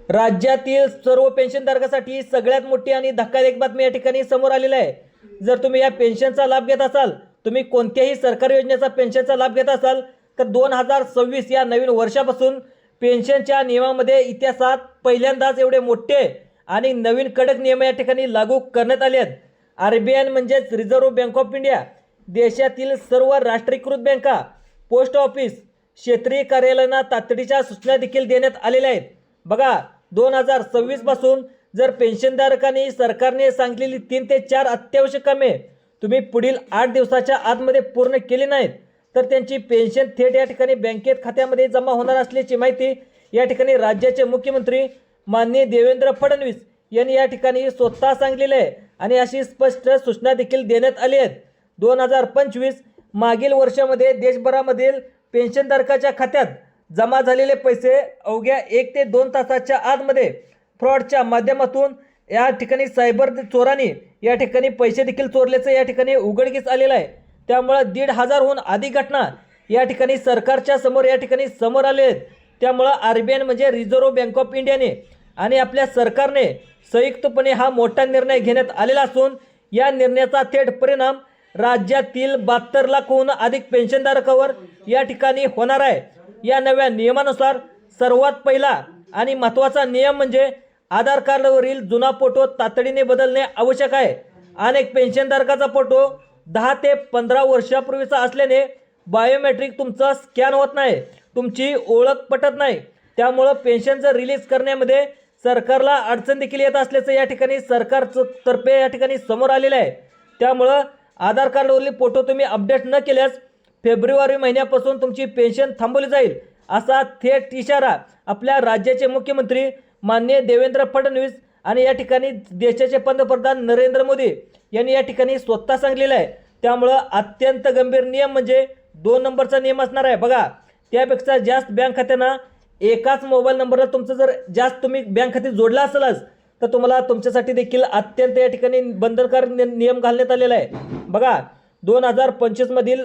राज्यातील सर्व पेन्शनधारकांसाठी सगळ्यात मोठी आणि धक्कादायक बातमी या ठिकाणी समोर आलेली आहे। जर तुम्ही या पेन्शनचा लाभ घेत असाल, तुम्ही कोणत्याही सरकारी योजनेचा पेन्शनचा लाभ घेत असाल तर 2026 या नवीन वर्षापासून पेन्शनच्या नियमामध्ये इतिहासात पहिल्यांदाच एवढे मोठे आणि नवीन कडक नियम या ठिकाणी लागू करण्यात आले आहेत। RBI म्हणजेच रिझर्व्ह बँक ऑफ इंडिया देशातील सर्व राष्ट्रीयकृत बँका, पोस्ट ऑफिस, क्षेत्रीय कार्यालयांना तातडीच्या सूचना देखील देण्यात आलेल्या आहेत। बघा, 2026 पासून जर पेन्शनधारकांनी सरकारने सांगितलेली 3 ते 4 अत्यावश्यक कामे तुम्ही पुढील 8 दिवसाच्या आतमध्ये पूर्ण केली नाहीत तर त्यांची पेन्शन थेट या ठिकाणी बँकेत खात्यामध्ये जमा होणार असल्याची माहिती या ठिकाणी राज्याचे मुख्यमंत्री माननीय देवेंद्र फडणवीस यांनी या ठिकाणी स्वतः सांगितलेले आहे आणि अशी स्पष्ट सूचना देखील देण्यात आली आहे। 2025 मागील वर्षामध्ये देशभरामधील पेन्शनधारकाच्या खात्यात जमा झालेले पैसे अवघ्या 1 ते 2 तासाच्या आतमध्ये फ्रॉडच्या माध्यमातून या ठिकाणी सायबर चोरांनी या ठिकाणी पैसे देखील चोरल्याचं या ठिकाणी उघडकीस आलेलं आहे। त्यामुळे 1,500हून अधिक घटना या ठिकाणी सरकारच्या समोर या ठिकाणी समोर आले आहेत। त्यामुळे RBI म्हणजे रिझर्व्ह बँक ऑफ इंडियाने आणि आपल्या सरकारने संयुक्तपणे हा मोठा निर्णय घेण्यात आलेला असून या निर्णयाचा थेट परिणाम राज्यातील 72 लाखाहून अधिक पेन्शनधारकांवर या ठिकाणी होणार आहे। या नव्या नियमानुसार सर्वात पहिला आणि महत्त्वाचा नियम म्हणजे आधार कार्डवरील जुना फोटो तातडीने बदलणे आवश्यक आहे। अनेक पेन्शनधारकाचा फोटो 10 ते 15 वर्षापूर्वीचा असल्याने बायोमेट्रिक तुमचा स्कॅन होत नाही, तुमची ओळख पटत नाही। त्यामुळे पेन्शन जर रिलीज करण्यामध्ये सरकारला अडचण देखील येत असल्याचं या ठिकाणी सरकारतर्फे या ठिकाणी समोर आलेलं आहे। त्यामुळे आधार कार्डवरील फोटो तुम्ही अपडेट न केल्यास फेब्रुवारी महिन्यापासून तुमची पेन्शन थांबवली जाईल, असा थेट इशारा आपल्या राज्याचे मुख्यमंत्री माननीय देवेंद्र फडणवीस आणि या ठिकाणी देशाचे पंतप्रधान नरेंद्र मोदी यांनी या ठिकाणी स्वतः सांगितलेलं आहे। त्यामुळं अत्यंत गंभीर नियम म्हणजे 2 नंबरचा नियम असणार आहे। बघा, त्यापेक्षा जास्त बँक खात्यांना एकाच मोबाईल नंबरला तुमचं जर जास्त तुम्ही बँक खाते जोडला असेलच तर तुम्हाला तुमच्यासाठी देखील अत्यंत या ठिकाणी बंधनकारक नियम घालण्यात आलेला आहे। बघा, 2025 मधील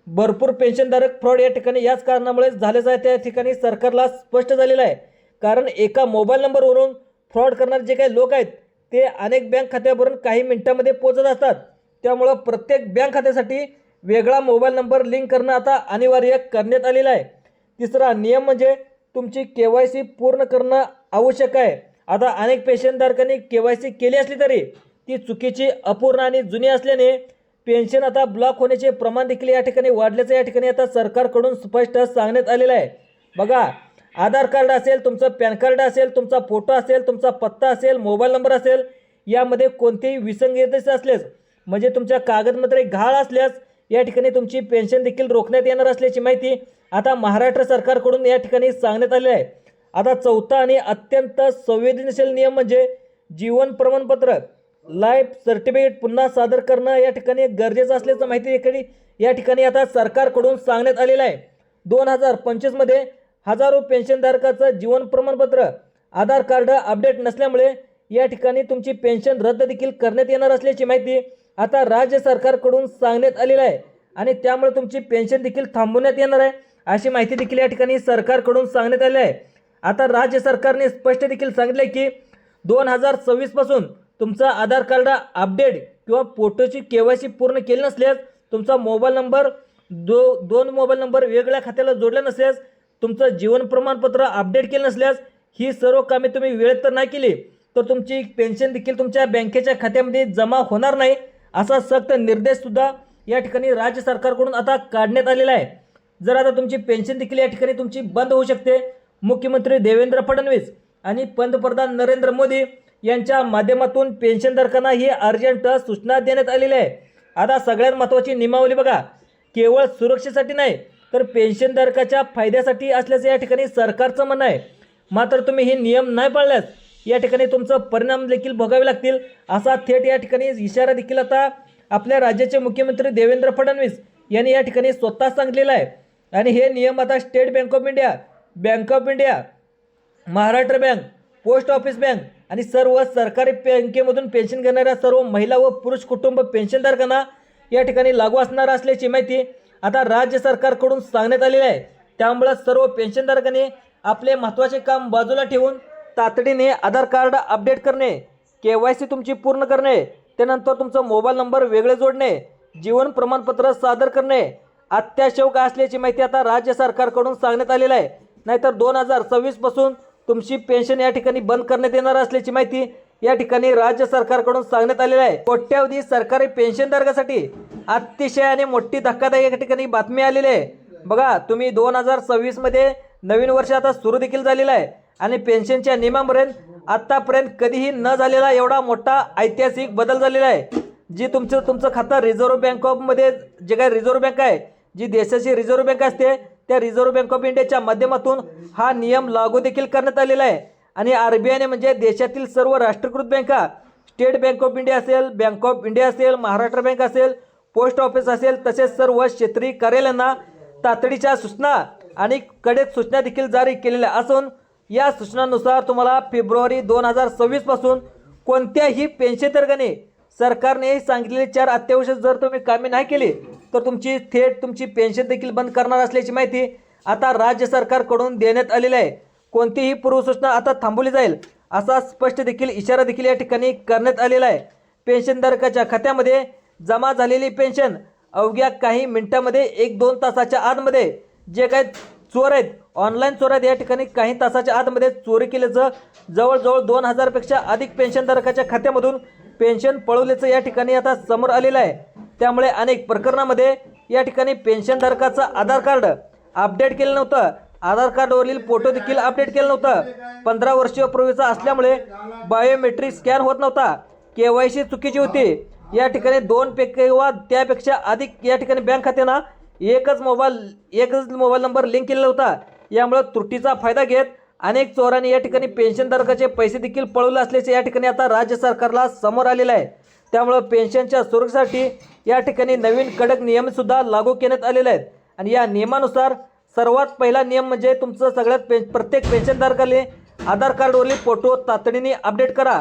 भरपूर पेन्शनधारक फ्रॉड या ठिकाणी याच कारणामुळे झालेच आहे। त्या ठिकाणी सरकारला स्पष्ट झालेलं आहे, कारण एका मोबाईल नंबरवरून फ्रॉड करणारे जे काही लोक आहेत ते अनेक बँक खात्यावरून काही मिनिटांमध्ये पोहोचत असतात। त्यामुळं प्रत्येक बँक खात्यासाठी वेगळा मोबाईल नंबर लिंक करणं आता अनिवार्य करण्यात आलेलं आहे। तिसरा नियम म्हणजे तुमची KYC पूर्ण करणं आवश्यक आहे। आता अनेक पेन्शनधारकांनी KYC केली असली तरी ती चुकीची, अपूर्ण आणि जुनी असल्याने पेन्शन आता ब्लॉक होण्याचे प्रमाण देखील या ठिकाणी वाढल्याचं या ठिकाणी आता सरकारकडून स्पष्ट सांगण्यात आलेलं आहे। बघा, आधार कार्ड असेल, तुमचं पॅन कार्ड असेल, तुमचा फोटो असेल, तुमचा पत्ता असेल, मोबाईल नंबर असेल, यामध्ये कोणतेही विसंगती असल्यास म्हणजे तुमच्या कागदपत्रे गहाळ असल्यास या ठिकाणी तुमची पेन्शन देखील रोखण्यात येणार असल्याची माहिती आता महाराष्ट्र सरकारकडून या ठिकाणी सांगण्यात आली आहे। आता चौथा आणि अत्यंत संवेदनशील नियम म्हणजे जीवन प्रमाणपत्र, लाईफ सर्टिफिकेट पुन्हा सादर करणं या ठिकाणी गरजेचं असल्याचं माहिती या ठिकाणी आता सरकारकडून सांगण्यात आलेलं आहे। 2025 मध्ये हजारो पेन्शनधारकाचं जीवन प्रमाणपत्र, आधार कार्ड अपडेट नसल्यामुळे या ठिकाणी तुमची पेन्शन रद्द देखील करण्यात येणार असल्याची माहिती आता राज्य सरकारकडून सांगण्यात आलेलं आहे आणि त्यामुळे तुमची पेन्शन देखील थांबवण्यात येणार आहे, अशी माहिती देखील या ठिकाणी सरकारकडून सांगण्यात आली आहे। आता राज्य सरकारने स्पष्ट देखील सांगितले की 2026 पासून तुमचा आधार कार्ड अपडेट किंवा फोटोची KYC पूर्ण केली नसल्यास, तुमचा मोबाईल नंबर दोन मोबाईल नंबर वेगळ्या खात्याला जोडला नसल्यास, तुमचं जीवन प्रमाणपत्र अपडेट केलं नसल्यास, ही सर्व कामे तुम्ही वेळेत तर नाही केली तर तुमची पेन्शन देखील तुमच्या बँकेच्या खात्यामध्ये जमा होणार नाही, असा सक्त निर्देश सुद्धा या ठिकाणी राज्य सरकारकडून आता काढण्यात आलेला आहे। जर आता तुमची पेन्शन देखील या ठिकाणी तुमची बंद होऊ शकते। मुख्यमंत्री देवेंद्र फडणवीस आणि पंतप्रधान नरेंद्र मोदी यांच्या माध्यमातून पेन्शनधारकांना ही अर्जंट सूचना देण्यात आलेली आहे। आता सगळ्यात महत्त्वाची नियमावली बघा, केवळ सुरक्षेसाठी नाही तर पेन्शनधारकाच्या फायद्यासाठी असल्याचं या ठिकाणी सरकारचं म्हणणं आहे। मात्र तुम्ही हे नियम नाही पाळल्यास या ठिकाणी तुमचं परिणाम देखील भोगावे लागतील, असा थेट या ठिकाणी इशारा देखील आता आपल्या राज्याचे मुख्यमंत्री देवेंद्र फडणवीस यांनी या ठिकाणी स्वतः सांगितलेलं आहे। आणि हे नियम आता state bank of India, Maharashtra bank, post office bank आणि सर्व सरकारी बँकेमधून पेन्शन घेणाऱ्या सर्व महिला व पुरुष कुटुंब पेन्शनधारकांना या ठिकाणी लागू असणार असल्याची माहिती आता राज्य सरकारकडून सांगण्यात आलेली आहे। त्यामुळे सर्व पेन्शनधारकांनी आपले महत्त्वाचे काम बाजूला ठेवून तातडीने आधार कार्ड अपडेट करणे, KYC तुमची पूर्ण करणे, त्यानंतर तुमचा मोबाईल नंबर वेगळे जोडणे, जीवन प्रमाणपत्र सादर करणे अत्यावश्यक असल्याची माहिती आता राज्य सरकारकडून सांगण्यात आलेली आहे. नाहीतर 2026 पासून तुमची पेन्शन या ठिकाणी बंद करण्यात येणार असल्याची माहिती या ठिकाणी राज्य सरकारकडून सांगण्यात आलेली आहे. कोट्यावधी सरकारी पेन्शनधारकासाठी अतिशय आणि मोठी धक्कादायक या ठिकाणी बातमी आलेली आहे. बघा, तुम्ही 2026 मध्ये नवीन वर्ष आता सुरू देखील झालेलं आहे आणि पेन्शनच्या नियमांपर्यंत आतापर्यंत कधीही न झालेला एवढा मोठा ऐतिहासिक बदल झालेला आहे. जी तुमचं खातं रिझर्व्ह बँक ऑफमध्ये, जे काही रिझर्व्ह बँक आहे, जी देशाची रिझर्व्ह बँक असते, त्या रिझर्व्ह बँक ऑफ इंडियाच्या माध्यमातून हा नियम लागू देखील करण्यात आलेला आहे. आणि RBIने म्हणजे देशातील सर्व राष्ट्रीयकृत बँका, स्टेट बँक ऑफ इंडिया असेल, बँक ऑफ इंडिया असेल, महाराष्ट्र बँक असेल, पोस्ट ऑफिस असेल, तसेच सर्व क्षेत्रीय कार्यालयांना तातडीच्या सूचना आणि कडक सूचना देखील जारी केलेल्या असून या सूचनांनुसार तुम्हाला फेब्रुवारी 2026 पासून कोणत्याही पेन्शनधारकाने सरकारने सांगितलेले 4 अत्यावश्यक जर तुम्ही कामे नाही केली तर तुमची पेन्शन देखील बंद करणार असल्याची माहिती आता राज्य सरकारकडून देण्यात आलेली आहे. कोणतीही पूर्वसूचना आता थांबवली जाईल असा स्पष्ट देखील इशारा देखील या ठिकाणी करण्यात आलेला आहे. पेन्शनधारकाच्या खात्यामध्ये जमा झालेली पेन्शन अवघ्या काही मिनिटांमध्ये 1-2 तासाच्या आतमध्ये जे काही चोर आहेत, ऑनलाईन चोर आहेत, या ठिकाणी काही तासाच्या आतमध्ये चोरी केल्याचं जवळजवळ 2000 पेक्षा अधिक पेन्शनधारकाच्या खात्यामधून पेन्शन पळवल्याचं या ठिकाणी आता समोर आलेलं आहे. त्यामुळे अनेक प्रकरणामध्ये या ठिकाणी पेन्शनधारकाचं आधार कार्ड अपडेट केलं नव्हतं, आधार कार्डवरील फोटो देखील अपडेट केलं नव्हतं, 15 वर्षीय पूर्वीचा असल्यामुळे बायोमेट्रिक स्कॅन होत नव्हता, KYC चुकीची होती. या ठिकाणी 2 किंवा त्यापेक्षा अधिक या ठिकाणी बँक खात्यांना एकच मोबाईल नंबर लिंक केलेला होता. यामुळे त्रुटीचा फायदा घेत अनेक चोरांनी या ठिकाणी पेन्शनधारकाचे पैसे देखील पळवले असल्याचे या ठिकाणी आता राज्य सरकारला समोर आलेलं आहे. त्यामुळे पेन्शनच्या सुरक्षेसाठी या ठिकाणी नवीन कडक नियमसुद्धा लागू करण्यात आलेले आहेत. आणि या नियमानुसार सर्वात पहिला नियम म्हणजे तुमचं प्रत्येक पेन्शनधारकाने आधार कार्डवरील फोटो तातडीने अपडेट करा.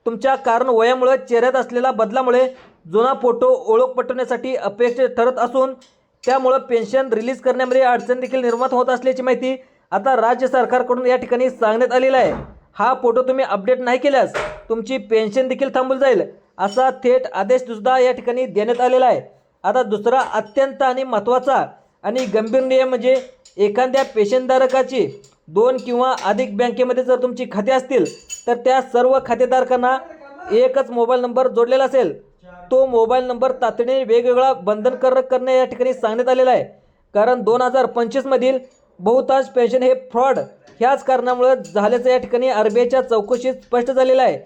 तुमच्या कारण वयामुळे चेहऱ्यात असलेल्या बदलामुळे जुना फोटो ओळख पटवण्यासाठी अपेक्षित ठरत असून त्यामुळे पेन्शन रिलीज करण्यामध्ये अडचण देखील निर्माण होत असल्याची माहिती आता राज्य सरकारकडून या ठिकाणी सांगण्यात आलेलं आहे. हा फोटो तुम्ही अपडेट नाही केल्यास तुमची पेन्शन देखील थांबवली जाईल असा थेट आदेश सुद्धा या ठिकाणी देण्यात आलेला आहे. आता दुसरा अत्यंत आणि महत्त्वाचा आणि गंभीर नियम म्हणजे एखाद्या पेन्शनधारकाची 2 किंवा अधिक बँकेमध्ये जर तुमची खाते असतील तर त्या सर्व खातेधारकांना एकच मोबाईल नंबर जोडलेला असेल. तो मोबाईल नंबर तातडीने वेगवेगळा बंधनकारक करणे या ठिकाणी सांगण्यात आलेला आहे. कारण 2025 मधील बहुतांश पेन्शन हे फ्रॉड ह्याच कारणामुळे झाल्याचं या ठिकाणी RBIच्या चौकशीत स्पष्ट झालेलं आहे.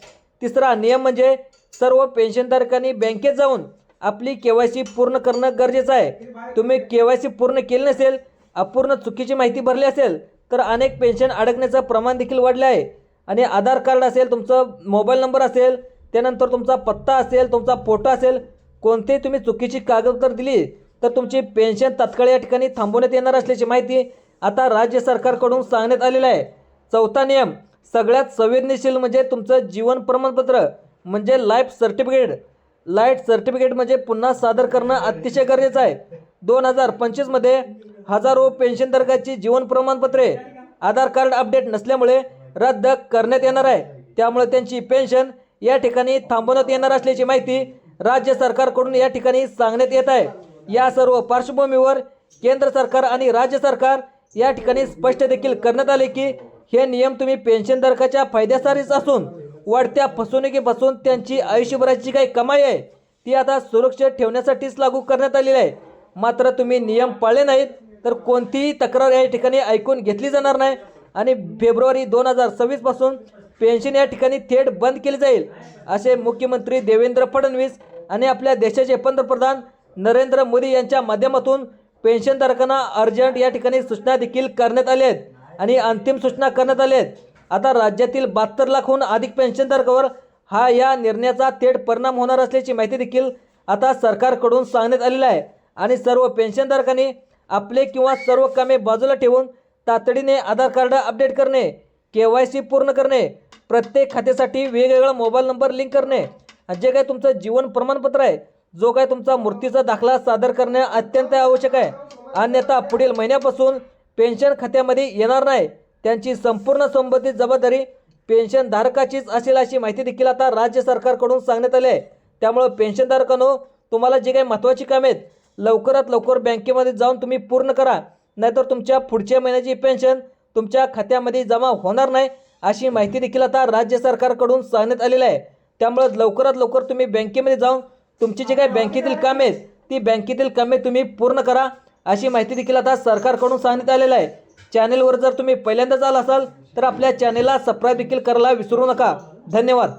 तिसरा नियम म्हणजे सर्व पेन्शनधारकांनी बँकेत जाऊन आपली KYC पूर्ण करणं गरजेचं आहे. तुम्ही KYC पूर्ण केली नसेल, अपूर्ण चुकीची माहिती भरली असेल तर अनेक पेन्शन अडकण्याचं प्रमाण देखील वाढले आहे. आणि आधार कार्ड असेल, तुमचा मोबाईल नंबर असेल, त्यानंतर तुमचा पत्ता असेल, तुमचा फोटो असेल, कोणतेही तुम्ही चुकीची कागदपत्र दिली तर तुमची पेन्शन तात्काळ या ठिकाणी थांबवण्यात येणार असल्याची माहिती आता राज्य सरकारकडून सांगण्यात आलेलं आहे. चौथा नियम सगळ्यात संवेदनशील म्हणजे तुमचं जीवन प्रमाणपत्र म्हणजे लाईफ सर्टिफिकेट म्हणजे पुन्हा सादर करणं अतिशय गरजेचं आहे. 2025 मध्ये हजारो पेन्शनधारकांची जीवन प्रमाणपत्रे आधार कार्ड अपडेट नसल्यामुळे रद्द करण्यात येणार आहे. त्यामुळे त्यांची पेन्शन या ठिकाणी थांबवण्यात येणार असल्याची माहिती राज्य सरकारकडून या ठिकाणी सांगण्यात येत आहे. या सर्व पार्श्वभूमीवर केंद्र सरकार आणि राज्य सरकार या ठिकाणी स्पष्ट देखील करण्यात आले की हे नियम तुम्ही पेन्शनधारकाच्या फायद्यासाठीच असून वाढत्या फसवणुकीपासून त्यांची आयुष्यभराची काही कमाई आहे ती आता सुरक्षित ठेवण्यासाठीच लागू करण्यात आलेली आहे. मात्र तुम्ही नियम पाळले नाहीत तर कोणतीही तक्रार या ठिकाणी ऐकून घेतली जाणार नाही आणि फेब्रुवारी 2026 पासून पेन्शन या ठिकाणी थेट बंद केली जाईल असे मुख्यमंत्री देवेंद्र फडणवीस आणि आपल्या देशाचे पंतप्रधान नरेंद्र मोदी यांच्या माध्यमातून पेन्शनधारकांना अर्जंट या ठिकाणी सूचना देखील करण्यात आल्या आहेत आणि अंतिम सूचना करण्यात आल्या आहेत. आता राज्यातील 72 लाखाहून अधिक पेन्शनधारकांवर या निर्णयाचा थेट परिणाम होणार असल्याची माहिती देखील आता सरकारकडून सांगण्यात आलेली आहे. आणि सर्व पेन्शनधारकांनी आपले किंवा सर्व कामे बाजूला ठेवून तातडीने आधार कार्ड अपडेट करणे, KYC पूर्ण करणे, प्रत्येक खात्यासाठी वेगवेगळा मोबाईल नंबर लिंक करणे, जे काही तुमचं जीवन प्रमाणपत्र आहे, जो काही तुमचा मृत्यूचा दाखला सादर करणे अत्यंत आवश्यक आहे. अन्यथा पुढील महिन्यापासून पेन्शन खात्यामध्ये येणार नाही. त्यांची संपूर्ण संबंधित जबाबदारी पेन्शनधारकाचीच असेल अशी माहिती देखील आता राज्य सरकारकडून सांगण्यात आली आहे. त्यामुळे पेन्शनधारकांनो, तुम्हाला जे काही महत्त्वाची कामे आहेत लवकरात लवकर बँकेमध्ये जाऊन तुम्ही पूर्ण करा, नाहीतर तुमच्या पुढच्या महिन्याची पेन्शन तुमच्या खात्यामध्ये जमा होणार नाही अशी माहिती देखील आता राज्य सरकारकडून सांगण्यात आलेली आहे. त्यामुळे लवकरात लवकर तुम्ही बँकेमध्ये जाऊन तुमची जी काही बँकेतील कामे आहेत ती बँकेतील कामे तुम्ही पूर्ण करा अशी माहिती देखील आता सरकारकडून सांगण्यात आलेलं आहे. चॅनेलवर जर तुम्ही पहिल्यांदाच आला असाल तर आपल्या चॅनेलला सबस्क्राईब देखील करायला विसरू नका. धन्यवाद.